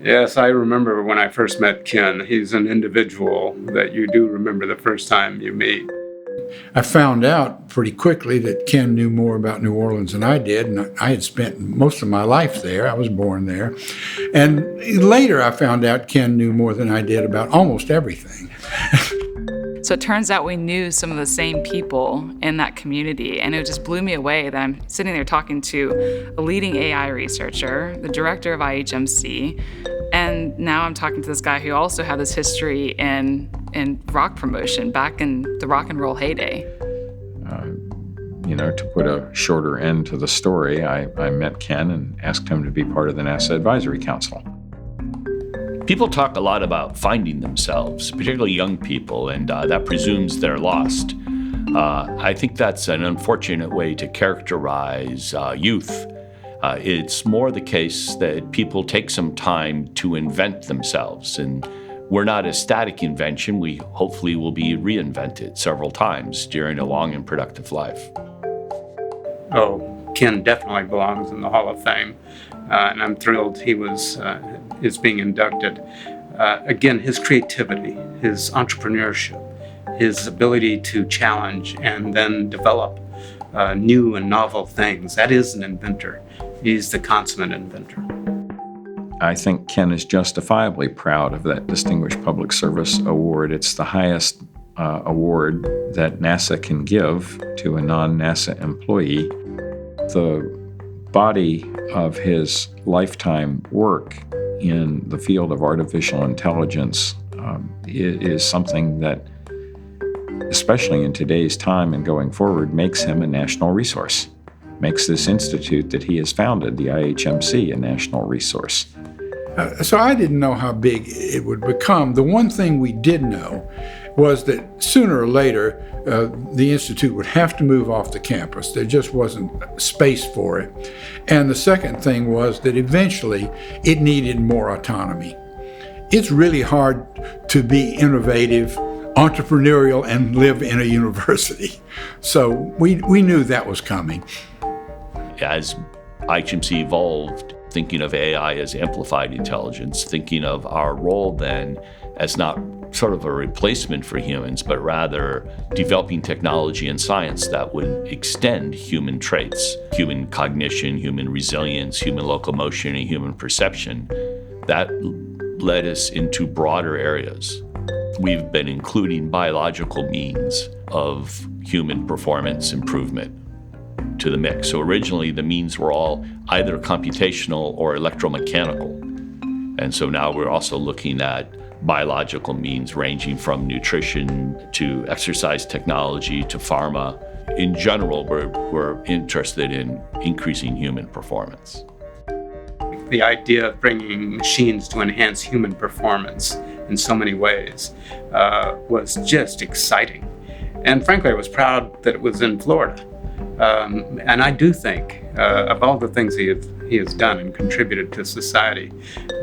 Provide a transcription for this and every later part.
Yes, I remember when I first met Ken. He's an individual that you do remember the first time you meet. I found out pretty quickly that Ken knew more about New Orleans than I did, and I had spent most of my life there. I was born there. And later I found out Ken knew more than I did about almost everything. So it turns out we knew some of the same people in that community, and it just blew me away that I'm sitting there talking to a leading AI researcher, the director of IHMC, and now I'm talking to this guy who also had this history in rock promotion back in the rock and roll heyday. To put a shorter end to the story, I met Ken and asked him to be part of the NASA Advisory Council. People talk a lot about finding themselves, particularly young people, and that presumes they're lost. I think that's an unfortunate way to characterize youth. It's more the case that people take some time to invent themselves, and we're not a static invention. We hopefully will be reinvented several times during a long and productive life. Oh, Ken definitely belongs in the Hall of Fame, and I'm thrilled he is being inducted. Again, his creativity, his entrepreneurship, his ability to challenge and then develop new and novel things. That is an inventor. He's the consummate inventor. I think Ken is justifiably proud of that Distinguished Public Service Award. It's the highest award that NASA can give to a non-NASA employee. The body of his lifetime work in the field of artificial intelligence is something that, especially in today's time and going forward, makes him a national resource, makes this institute that he has founded, the IHMC, a national resource. So I didn't know how big it would become. The one thing we did know was that sooner or later, the Institute would have to move off the campus. There just wasn't space for it. And the second thing was that eventually it needed more autonomy. It's really hard to be innovative, entrepreneurial, and live in a university. So we knew that was coming. As IHMC evolved, thinking of AI as amplified intelligence, thinking of our role then as not sort of a replacement for humans, but rather developing technology and science that would extend human traits, human cognition, human resilience, human locomotion, and human perception. That led us into broader areas. We've been including biological means of human performance improvement to the mix. So originally the means were all either computational or electromechanical. And so now we're also looking at biological means ranging from nutrition to exercise technology to pharma. In general, we're interested in increasing human performance. The idea of bringing machines to enhance human performance in so many ways was just exciting. And frankly, I was proud that it was in Florida. And I do think, of all the things he has done and contributed to society,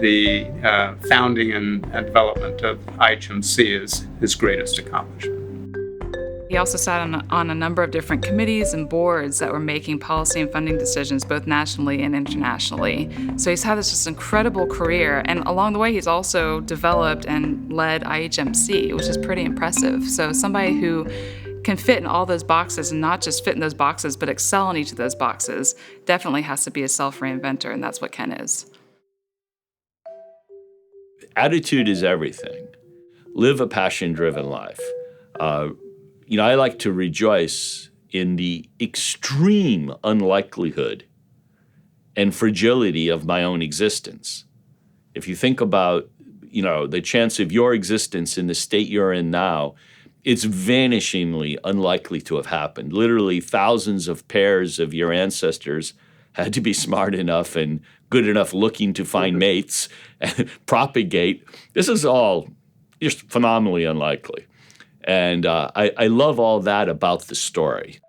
the founding and development of IHMC is his greatest accomplishment. He also sat on a number of different committees and boards that were making policy and funding decisions both nationally and internationally. So he's had this just incredible career, and along the way he's also developed and led IHMC, which is pretty impressive. So somebody who can fit in all those boxes, and not just fit in those boxes, but excel in each of those boxes, definitely has to be a self-reinventor, and that's what Ken is. Attitude is everything. Live a passion-driven life. I like to rejoice in the extreme unlikelihood and fragility of my own existence. If you think about, the chance of your existence in the state you're in now, it's vanishingly unlikely to have happened. Literally thousands of pairs of your ancestors had to be smart enough and good enough looking to find mates and propagate. This is all just phenomenally unlikely. And I love all that about the story.